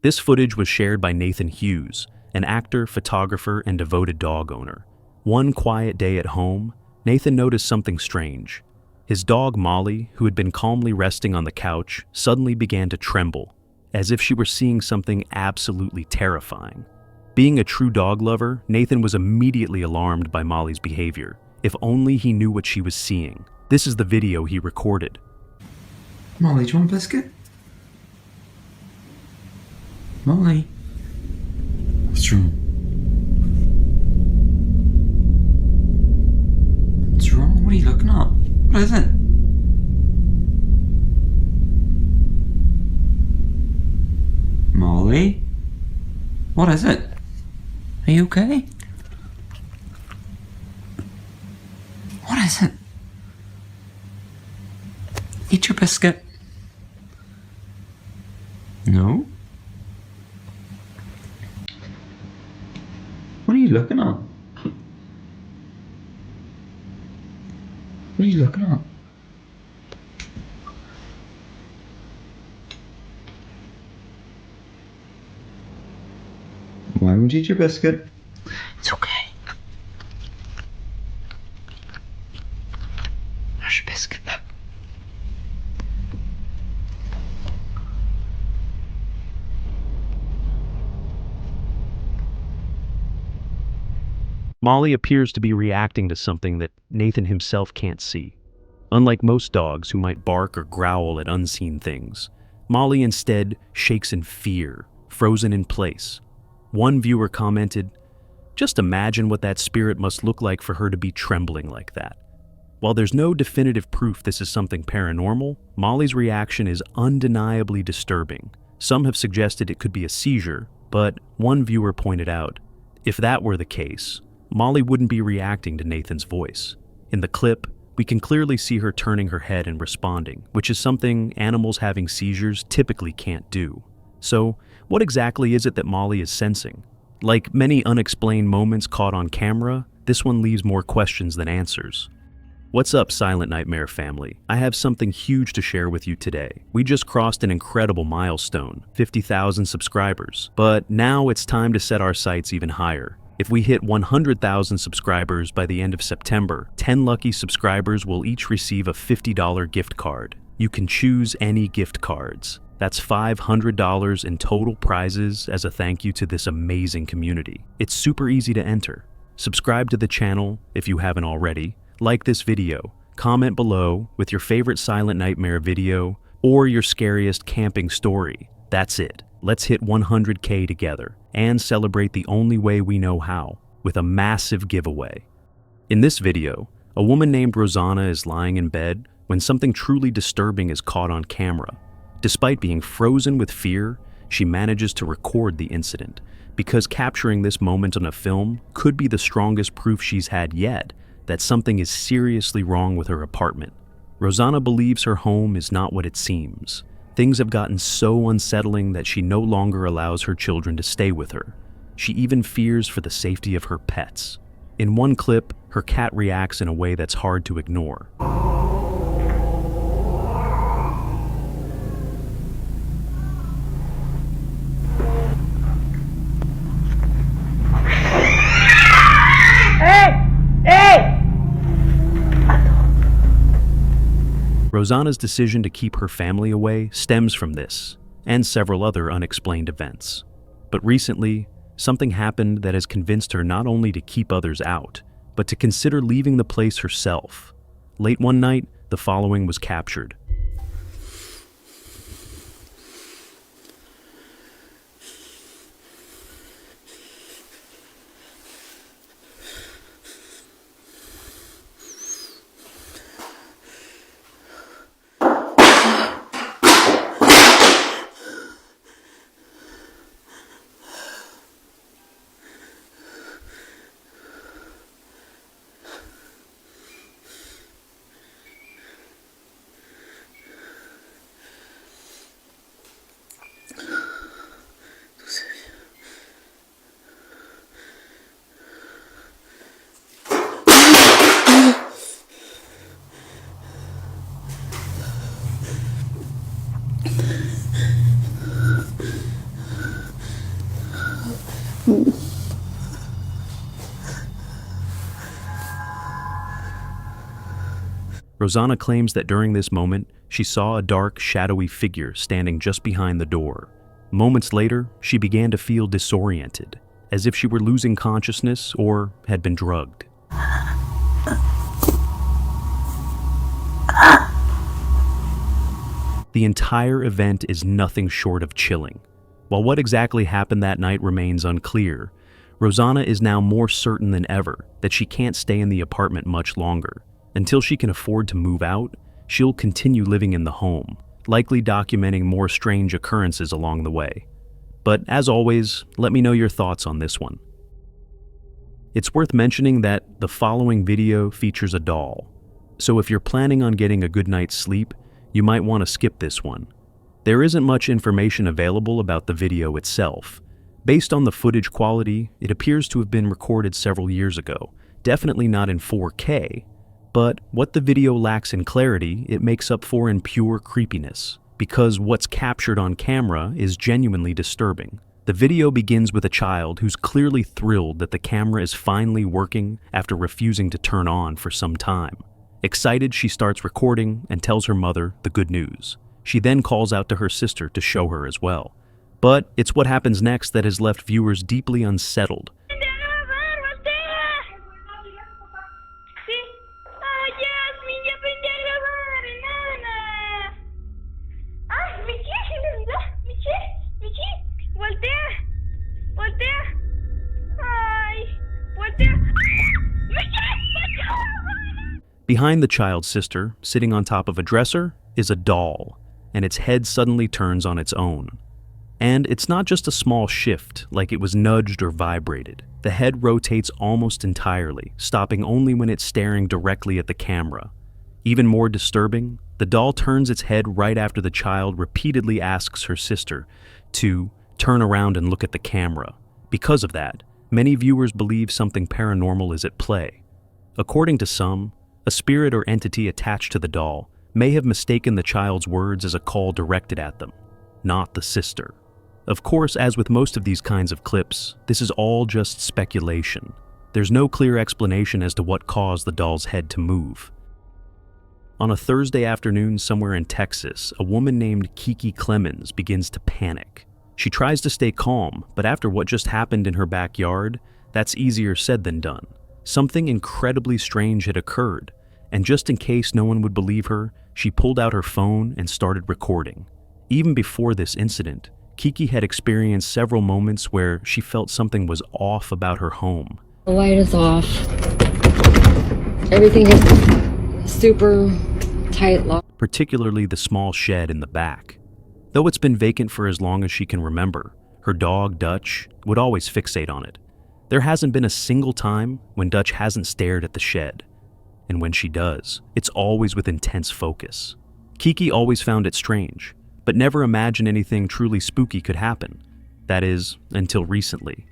This footage was shared by Nathan Hughes, an actor, photographer, and devoted dog owner. One quiet day at home, Nathan noticed something strange. His dog Molly, who had been calmly resting on the couch, suddenly began to tremble, as if she were seeing something absolutely terrifying. Being a true dog lover, Nathan was immediately alarmed by Molly's behavior. If only he knew what she was seeing. This is the video he recorded. Molly, do you want a biscuit? Molly? What's wrong? What's wrong? What are you looking at? What is it? Molly? What is it? Are you okay? What is it? Eat your biscuit. No? What are you looking at? What are you looking at? Why won't you eat your biscuit? It's okay. There's your biscuit. Molly appears to be reacting to something that Nathan himself can't see. Unlike most dogs who might bark or growl at unseen things, Molly instead shakes in fear, frozen in place. One viewer commented, "Just imagine what that spirit must look like for her to be trembling like that." While there's no definitive proof this is something paranormal, Molly's reaction is undeniably disturbing. Some have suggested it could be a seizure, but one viewer pointed out, if that were the case, Molly wouldn't be reacting to Nathan's voice. In the clip, we can clearly see her turning her head and responding, which is something animals having seizures typically can't do. So, what exactly is it that Molly is sensing? Like many unexplained moments caught on camera, this one leaves more questions than answers. What's up, Silent Nightmare family? I have something huge to share with you today. We just crossed an incredible milestone, 50,000 subscribers. But now it's time to set our sights even higher. If we hit 100,000 subscribers by the end of September, 10 lucky subscribers will each receive a $50 gift card. You can choose any gift cards. That's $500 in total prizes as a thank you to this amazing community. It's super easy to enter. Subscribe to the channel if you haven't already, like this video, comment below with your favorite Silent Nightmare video or your scariest camping story. That's it. Let's hit 100K together and celebrate the only way we know how, with a massive giveaway. In this video, a woman named Rosanna is lying in bed when something truly disturbing is caught on camera. Despite being frozen with fear, she manages to record the incident, because capturing this moment on a film could be the strongest proof she's had yet that something is seriously wrong with her apartment. Rosanna believes her home is not what it seems. Things have gotten so unsettling that she no longer allows her children to stay with her. She even fears for the safety of her pets. In one clip, her cat reacts in a way that's hard to ignore. Rosanna's decision to keep her family away stems from this, and several other unexplained events. But recently, something happened that has convinced her not only to keep others out, but to consider leaving the place herself. Late one night, the following was captured. Rosanna claims that during this moment, she saw a dark, shadowy figure standing just behind the door. Moments later, she began to feel disoriented, as if she were losing consciousness or had been drugged. The entire event is nothing short of chilling. While what exactly happened that night remains unclear, Rosanna is now more certain than ever that she can't stay in the apartment much longer. Until she can afford to move out, she'll continue living in the home, likely documenting more strange occurrences along the way. But as always, let me know your thoughts on this one. It's worth mentioning that the following video features a doll, so if you're planning on getting a good night's sleep, you might want to skip this one. There isn't much information available about the video itself. Based on the footage quality, it appears to have been recorded several years ago, definitely not in 4K, but what the video lacks in clarity, it makes up for in pure creepiness, because what's captured on camera is genuinely disturbing. The video begins with a child who's clearly thrilled that the camera is finally working after refusing to turn on for some time. Excited, she starts recording and tells her mother the good news. She then calls out to her sister to show her as well. But it's what happens next that has left viewers deeply unsettled. Behind the child's sister, sitting on top of a dresser, is a doll, and its head suddenly turns on its own. And it's not just a small shift, like it was nudged or vibrated. The head rotates almost entirely, stopping only when it's staring directly at the camera. Even more disturbing, the doll turns its head right after the child repeatedly asks her sister to turn around and look at the camera. Because of that, many viewers believe something paranormal is at play. According to some, a spirit or entity attached to the doll may have mistaken the child's words as a call directed at them, not the sister. Of course, as with most of these kinds of clips, this is all just speculation. There's no clear explanation as to what caused the doll's head to move. On a Thursday afternoon somewhere in Texas, a woman named Kiki Clemens begins to panic. She tries to stay calm, but after what just happened in her backyard, that's easier said than done. Something incredibly strange had occurred, and just in case no one would believe her, she pulled out her phone and started recording. Even before this incident, Kiki had experienced several moments where she felt something was off about her home. The light is off. Everything is super tight locked. Particularly the small shed in the back. Though it's been vacant for as long as she can remember, her dog, Dutch, would always fixate on it. There hasn't been a single time when Dutch hasn't stared at the shed. And when she does, it's always with intense focus. Kiki always found it strange, but never imagined anything truly spooky could happen. That is, until recently.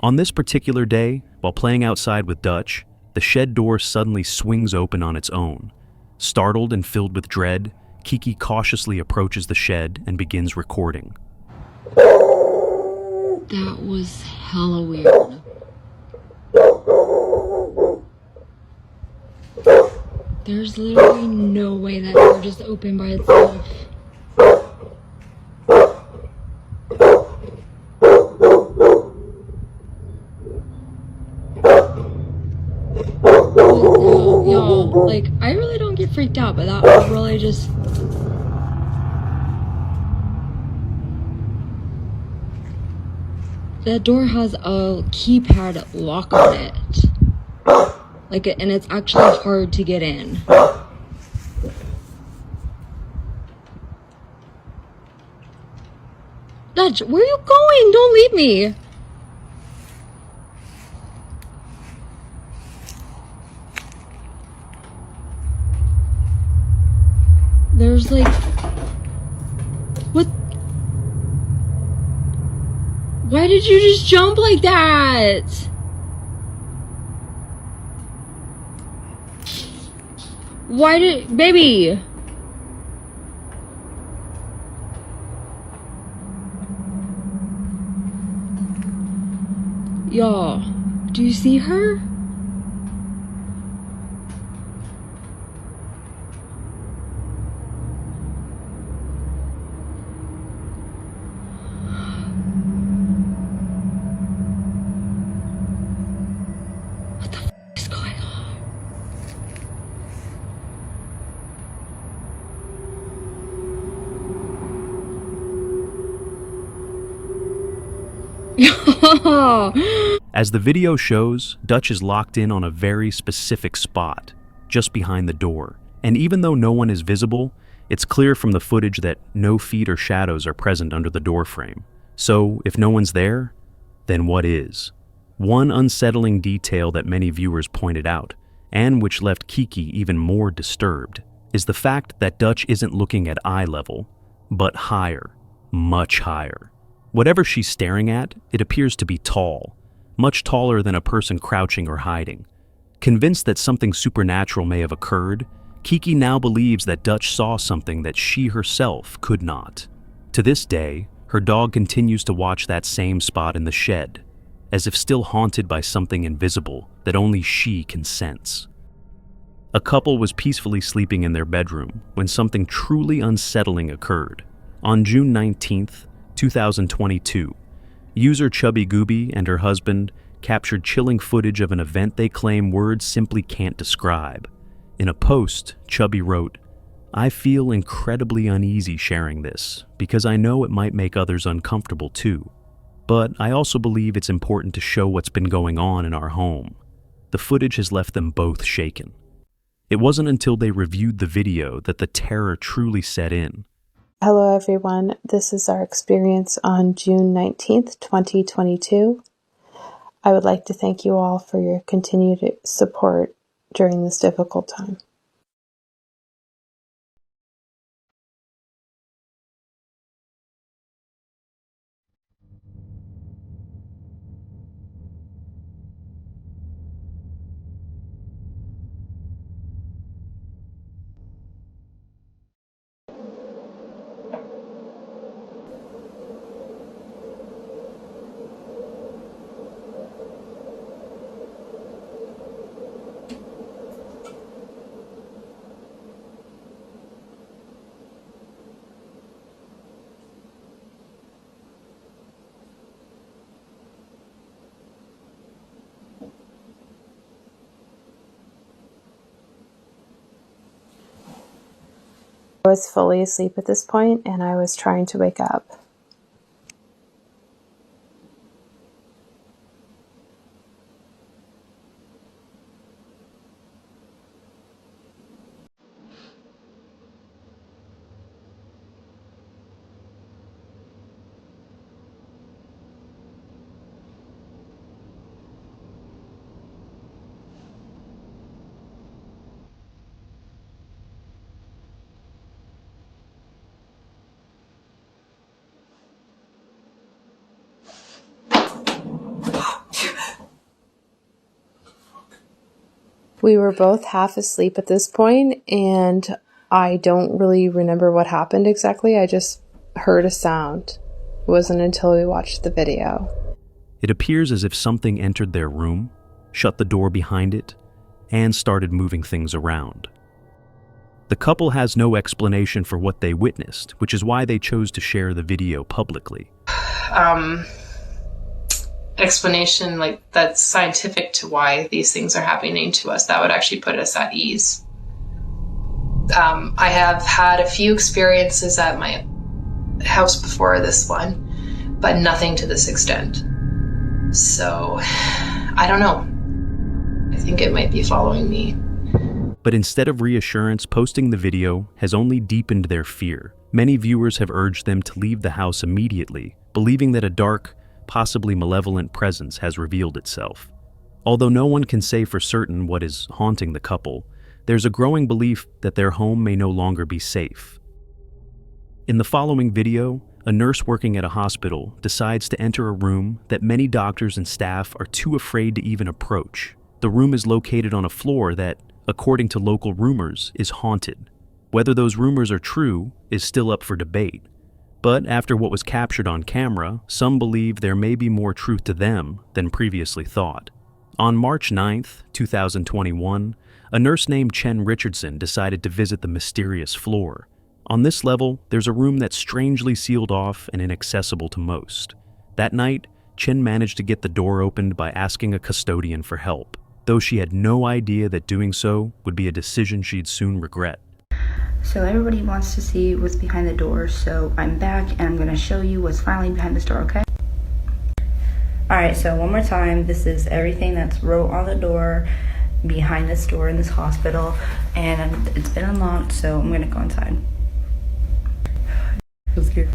On this particular day, while playing outside with Dutch, the shed door suddenly swings open on its own. Startled and filled with dread, Kiki cautiously approaches the shed and begins recording. That was hella weird. There's literally no way that door just opened by itself. Y'all, like, I really don't get freaked out, but that was really just... That door has a keypad lock on it. Like, and it's actually hard to get in. Dutch, where are you going? Don't leave me. There's like... What? Why did you just jump like that? Why did... Baby! Y'all, do you see her? As the video shows, Dutch is locked in on a very specific spot, just behind the door. And even though no one is visible, it's clear from the footage that no feet or shadows are present under the door frame. So, if no one's there, then what is? One unsettling detail that many viewers pointed out, and which left Kiki even more disturbed, is the fact that Dutch isn't looking at eye level, but higher, much higher. Whatever she's staring at, it appears to be tall, much taller than a person crouching or hiding. Convinced that something supernatural may have occurred, Kiki now believes that Dutch saw something that she herself could not. To this day, her dog continues to watch that same spot in the shed, as if still haunted by something invisible that only she can sense. A couple was peacefully sleeping in their bedroom when something truly unsettling occurred. On June 19th, 2022, user Chubby Gooby and her husband captured chilling footage of an event they claim words simply can't describe. In a post, Chubby wrote, "I feel incredibly uneasy sharing this because I know it might make others uncomfortable too. But I also believe it's important to show what's been going on in our home." The footage has left them both shaken. It wasn't until they reviewed the video that the terror truly set in. Hello everyone, this is our experience on June 19th, 2022. I would like to thank you all for your continued support during this difficult time. I was fully asleep at this point and I was trying to wake up. We were both half asleep at this point, and I don't really remember what happened exactly. I just heard a sound. It wasn't until we watched the video. It appears as if something entered their room, shut the door behind it, and started moving things around. The couple has no explanation for what they witnessed, which is why they chose to share the video publicly. Explanation like that's scientific to why these things are happening to us, that would actually put us at ease. I have had a few experiences at my house before this one, but nothing to this extent. So, I don't know. I think it might be following me. But instead of reassurance, posting the video has only deepened their fear. Many viewers have urged them to leave the house immediately, believing that a dark, possibly malevolent presence has revealed itself. Although no one can say for certain what is haunting the couple, there's a growing belief that their home may no longer be safe. In the following video, a nurse working at a hospital decides to enter a room that many doctors and staff are too afraid to even approach. The room is located on a floor that, according to local rumors, is haunted. Whether those rumors are true is still up for debate. But after what was captured on camera, some believe there may be more truth to them than previously thought. On March 9th, 2021, a nurse named Chen Richardson decided to visit the mysterious floor. On this level, there's a room that's strangely sealed off and inaccessible to most. That night, Chen managed to get the door opened by asking a custodian for help, though she had no idea that doing so would be a decision she'd soon regret. So everybody wants to see what's behind the door, so I'm back and I'm going to show you what's finally behind this door, okay? Alright, so one more time. This is everything that's wrote on the door, behind this door in this hospital, and it's been unlocked, so I'm gonna go inside. Feels scared.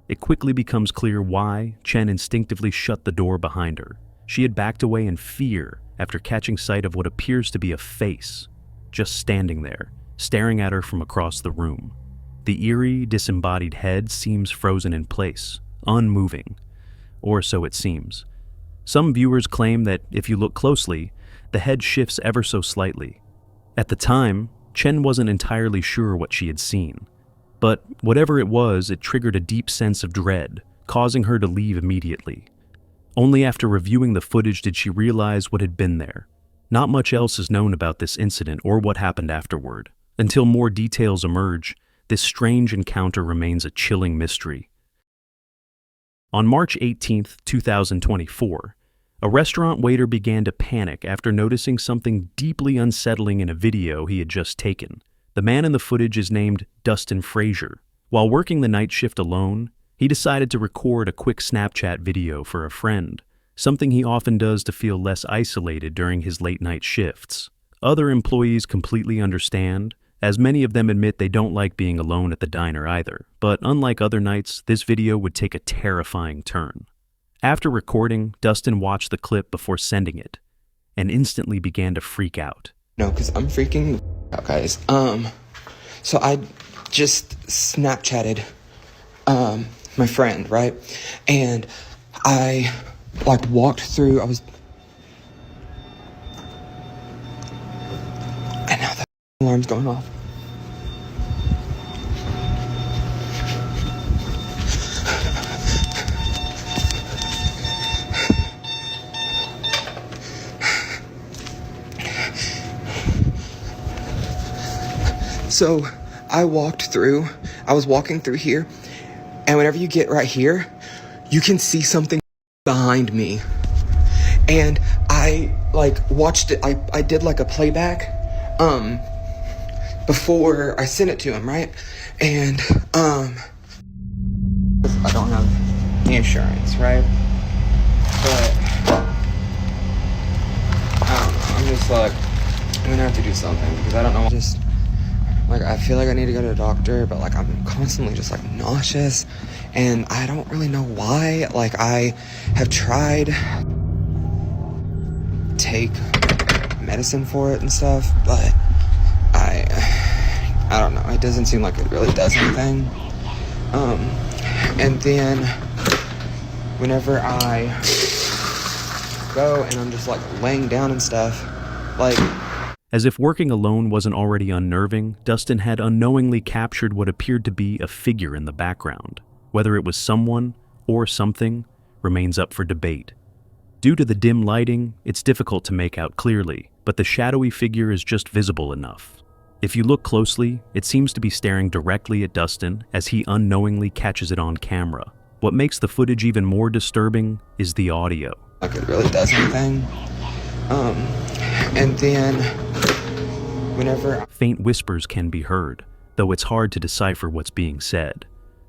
It quickly becomes clear why Chen instinctively shut the door behind her. She had backed away in fear after catching sight of what appears to be a face, just standing there, staring at her from across the room. The eerie, disembodied head seems frozen in place, unmoving, or so it seems. Some viewers claim that if you look closely, the head shifts ever so slightly. At the time, Chen wasn't entirely sure what she had seen. But whatever it was, it triggered a deep sense of dread, causing her to leave immediately. Only after reviewing the footage did she realize what had been there. Not much else is known about this incident or what happened afterward. Until more details emerge, this strange encounter remains a chilling mystery. On March 18, 2024, a restaurant waiter began to panic after noticing something deeply unsettling in a video he had just taken. The man in the footage is named Dustin Frazier. While working the night shift alone, he decided to record a quick Snapchat video for a friend, something he often does to feel less isolated during his late-night shifts. Other employees completely understand, as many of them admit they don't like being alone at the diner either. But unlike other nights, this video would take a terrifying turn. After recording, Dustin watched the clip before sending it, and instantly began to freak out. No, because I'm freaking out, guys. So I just Snapchatted my friend, right? And I walked through, and now the alarm's going off. So I was walking through here, and whenever you get right here, you can see something behind me. And I watched it, I did a playback before I sent it to him, right? And I don't have insurance, right? But I'm just I'm gonna have to do something because I don't know. I feel like I need to go to a doctor, but I'm constantly just nauseous, and I don't really know why. I have tried to take medicine for it and stuff, but I don't know. It doesn't seem like it really does anything. And then whenever I go and I'm just laying down and stuff, As if working alone wasn't already unnerving, Dustin had unknowingly captured what appeared to be a figure in the background. Whether it was someone or something remains up for debate. Due to the dim lighting, it's difficult to make out clearly, but the shadowy figure is just visible enough. If you look closely, it seems to be staring directly at Dustin as he unknowingly catches it on camera. What makes the footage even more disturbing is the audio. It really does anything. And then whenever faint whispers can be heard, though it's hard to decipher what's being said.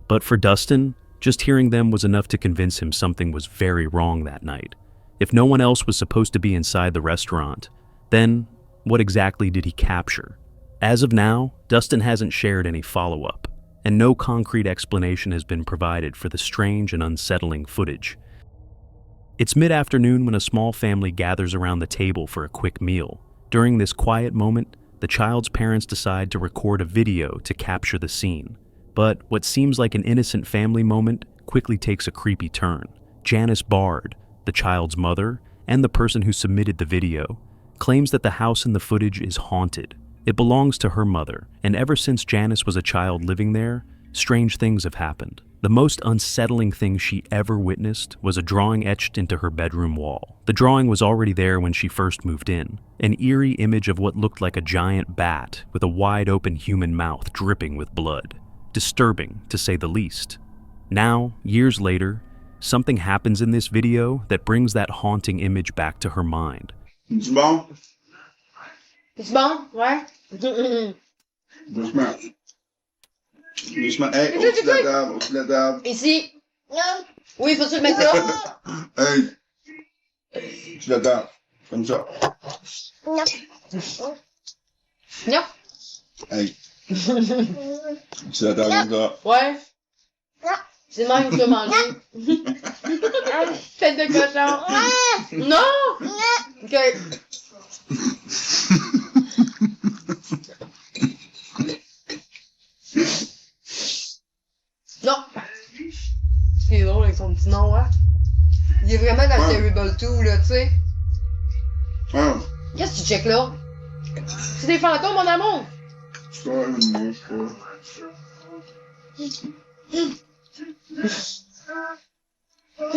But for Dustin, just hearing them was enough to convince him something was very wrong that night. If no one else was supposed to be inside the restaurant, then what exactly did he capture? As of now, Dustin hasn't shared any follow-up, and no concrete explanation has been provided for the strange and unsettling footage. It's mid-afternoon when a small family gathers around the table for a quick meal. During this quiet moment, the child's parents decide to record a video to capture the scene. But what seems like an innocent family moment quickly takes a creepy turn. Janice Bard, the child's mother, and the person who submitted the video, claims that the house in the footage is haunted. It belongs to her mother, and ever since Janice was a child living there, strange things have happened. The most unsettling thing she ever witnessed was a drawing etched into her bedroom wall. The drawing was already there when she first moved in. An eerie image of what looked like a giant bat with a wide-open human mouth dripping with blood. Disturbing, to say the least. Now, years later, something happens in this video that brings that haunting image back to her mind. C'est bon? C'est bon? Ouais? Doucement. Doucement. Hey, au-dessus de la table, au-dessus de la table. Ici. Oui, faut se le mettre là. Hey. Au-dessus de la table. Comme ça. Non. Hey. Au-dessus de la table, comme ça. Ouais. C'est même que tu as mangé. Tête de cochon. Non! Ok. Non! Ce qui est drôle avec son petit nom, hein? Il est vraiment dans Terrible 2, là, tu sais. Qu'est-ce que tu checkes là? C'est des fantômes, mon amour! C'est pas une mouche, quoi. Qu'est-ce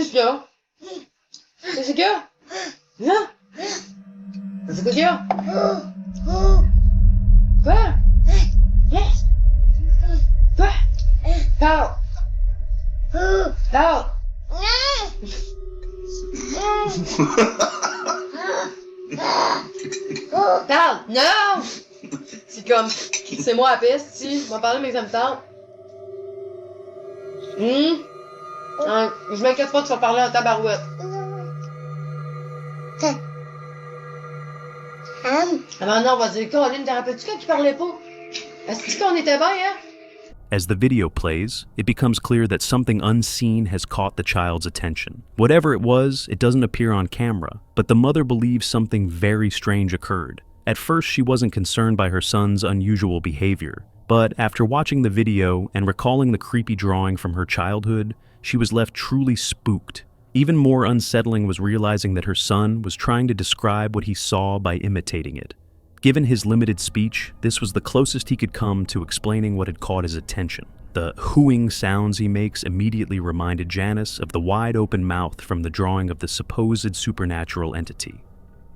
qu'il y a? Qu'est-ce qu'il y a? Hein? C'est quoi qu'il y a? Quoi? Yes! Quoi? Parle! Parle! Parle! Non! C'est comme, c'est moi à piste, si, je m'en parler, mais ça me tente. Je m'inquiète pas que tu vas parler en tabarouette. Ah maintenant, on va dire, Colin, t'as rappelles-tu quand tu parlais pas? Est-ce qu'on était bien, hein? As the video plays, it becomes clear that something unseen has caught the child's attention. Whatever it was, it doesn't appear on camera, but the mother believes something very strange occurred. At first, she wasn't concerned by her son's unusual behavior, but after watching the video and recalling the creepy drawing from her childhood, she was left truly spooked. Even more unsettling was realizing that her son was trying to describe what he saw by imitating it. Given his limited speech, this was the closest he could come to explaining what had caught his attention. The hooing sounds he makes immediately reminded Janice of the wide-open mouth from the drawing of the supposed supernatural entity.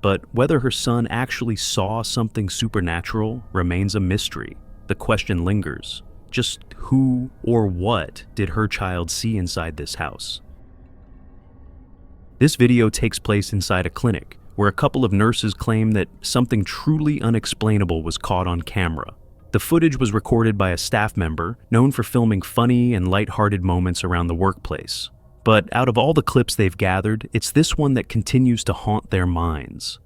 But whether her son actually saw something supernatural remains a mystery. The question lingers. Just who or what did her child see inside this house? This video takes place inside a clinic, where a couple of nurses claim that something truly unexplainable was caught on camera. The footage was recorded by a staff member known for filming funny and lighthearted moments around the workplace. But out of all the clips they've gathered, it's this one that continues to haunt their minds.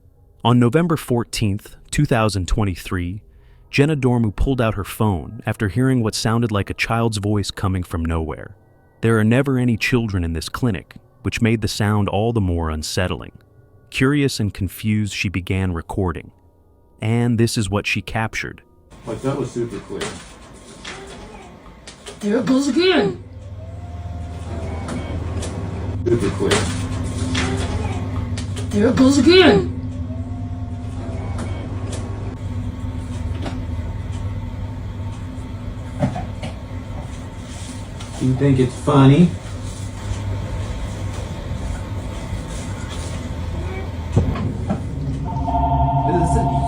On November 14th, 2023, Jenna Dormu pulled out her phone after hearing what sounded like a child's voice coming from nowhere. There are never any children in this clinic, which made the sound all the more unsettling. Curious and confused, she began recording. And this is what she captured. Like, that was super clear. There it goes again! Super clear. There it goes again! You think it's funny?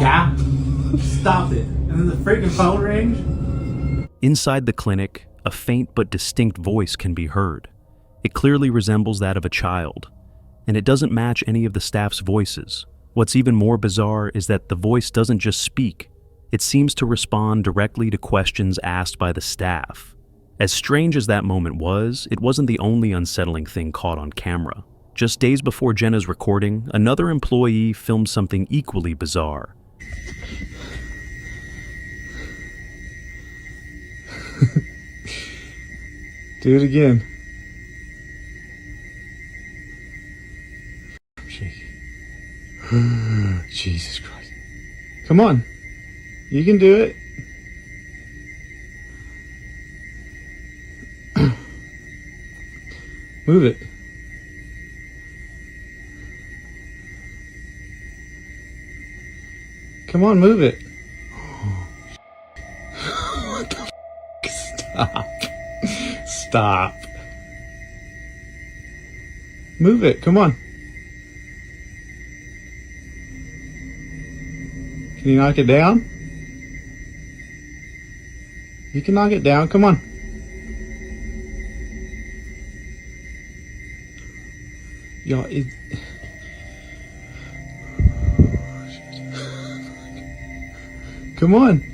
Yeah. Stop it. And then the freaking phone rings? Inside the clinic, a faint but distinct voice can be heard. It clearly resembles that of a child, and it doesn't match any of the staff's voices. What's even more bizarre is that the voice doesn't just speak. It seems to respond directly to questions asked by the staff. As strange as that moment was, it wasn't the only unsettling thing caught on camera. Just days before Jenna's recording, another employee filmed something equally bizarre. Do it again. I'm shaking. Jesus Christ. Come on. You can do it. Move it. Come on, move it. What the f***? Stop. Stop. Move it, come on. Can you knock it down? You can knock it down, come on. Y'all, come on.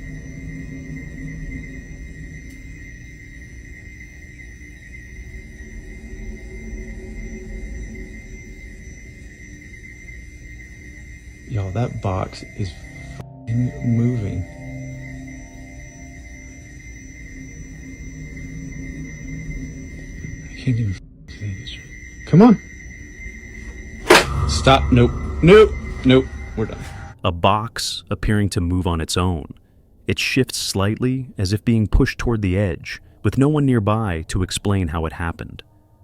Y'all, that box is f***ing moving. I can't even say this. Come on. Stop. Nope. Nope. Nope. We're done. A box appearing to move on its own. It shifts slightly, as if being pushed toward the edge, with no one nearby to explain how it happened.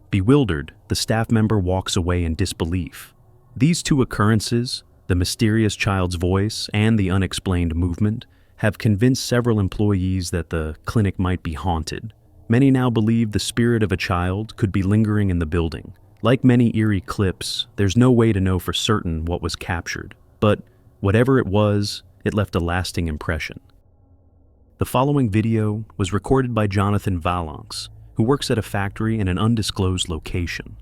Bewildered, the staff member walks away in disbelief. These two occurrences, the mysterious child's voice and the unexplained movement, have convinced several employees that the clinic might be haunted. Many now believe the spirit of a child could be lingering in the building. Like many eerie clips, there's no way to know for certain what was captured, but whatever it was, it left a lasting impression. The following video was recorded by Jonathan Valance, who works at a factory in an undisclosed location.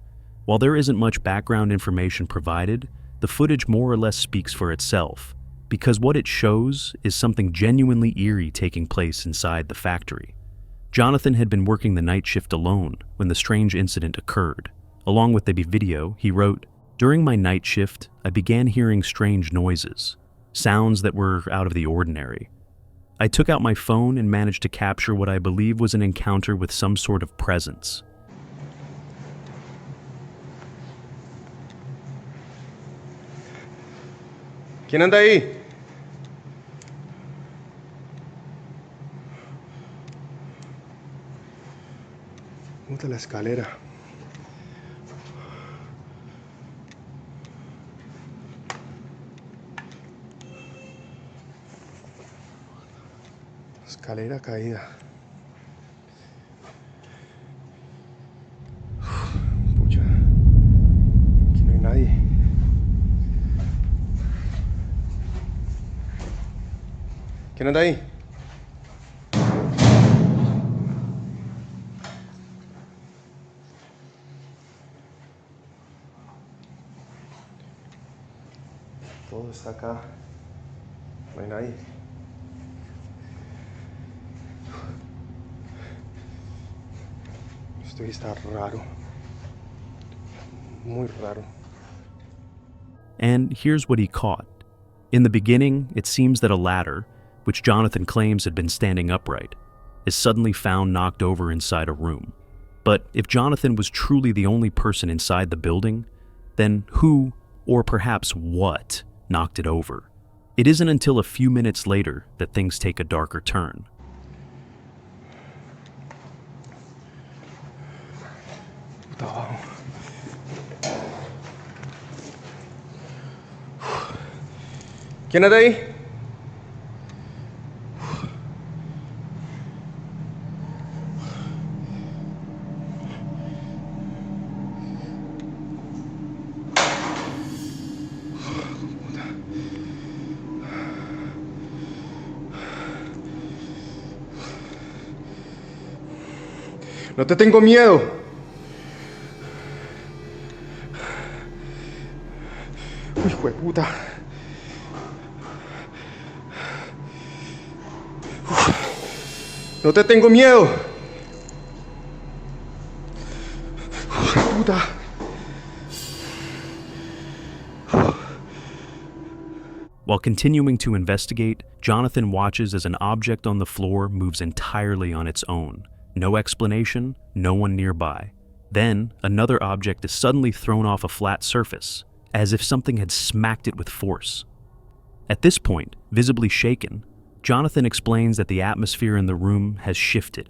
While there isn't much background information provided, the footage more or less speaks for itself, because what it shows is something genuinely eerie taking place inside the factory. Jonathan had been working the night shift alone when the strange incident occurred. Along with the video, he wrote, "During my night shift, I began hearing strange noises, sounds that were out of the ordinary. I took out my phone and managed to capture what I believe was an encounter with some sort of presence. ¿Quién anda ahí? Puta la escalera. Escalera caída. Pucha. Aquí no hay nadie. ¿Quién anda ahí? Todo está acá. No hay nadie. Esto está raro. Muy raro. And here's what he caught. In the beginning, it seems that a ladder, which Jonathan claims had been standing upright, is suddenly found knocked over inside a room. But if Jonathan was truly the only person inside the building, then who, or perhaps what, knocked it over? It isn't until a few minutes later that things take a darker turn. ¿Quién anda ahí? No te tengo miedo. Uy, hijo de puta. No te tengo miedo. Hijo de puta. While continuing to investigate, Jonathan watches as an object on the floor moves entirely on its own. No explanation, no one nearby. Then, another object is suddenly thrown off a flat surface, as if something had smacked it with force. At this point, visibly shaken, Jonathan explains that the atmosphere in the room has shifted.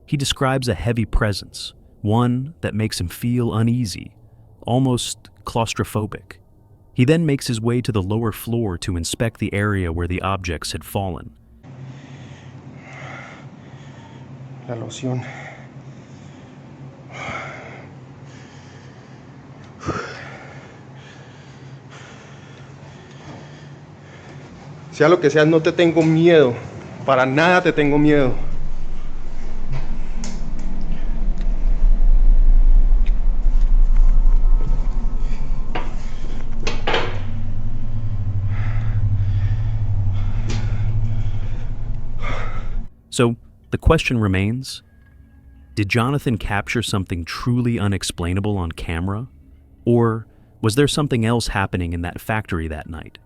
He describes a heavy presence, one that makes him feel uneasy, almost claustrophobic. He then makes his way to the lower floor to inspect the area where the objects had fallen. La loción. Sea lo que sea, no te tengo miedo. Para nada te tengo miedo. So, the question remains, did Jonathan capture something truly unexplainable on camera? Or was there something else happening in that factory that night?